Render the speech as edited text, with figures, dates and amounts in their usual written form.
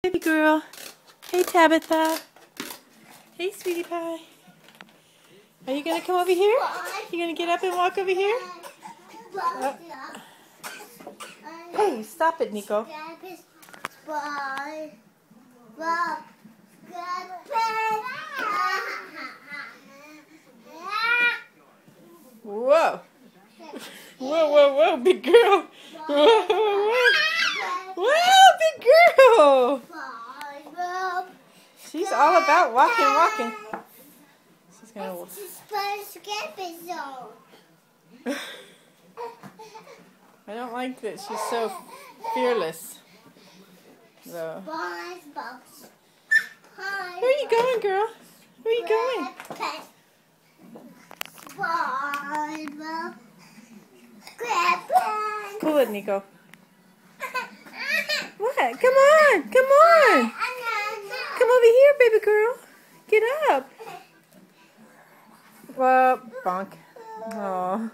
Baby girl. Hey, Tabitha. Hey, sweetie pie. Are you going to come over here? You going to get up and walk over here? Hey, stop it, Nico. Whoa. Whoa, whoa, whoa, big girl. Whoa, whoa, whoa. Whoa, big girl. She's all about walking. She's gonna walk. I don't like that she's so fearless. So. Where are you going, girl? Where are you going? Cool it, Nico. What? Come on! Come on! Come over here, baby girl. Get up. Well, bonk. Aww.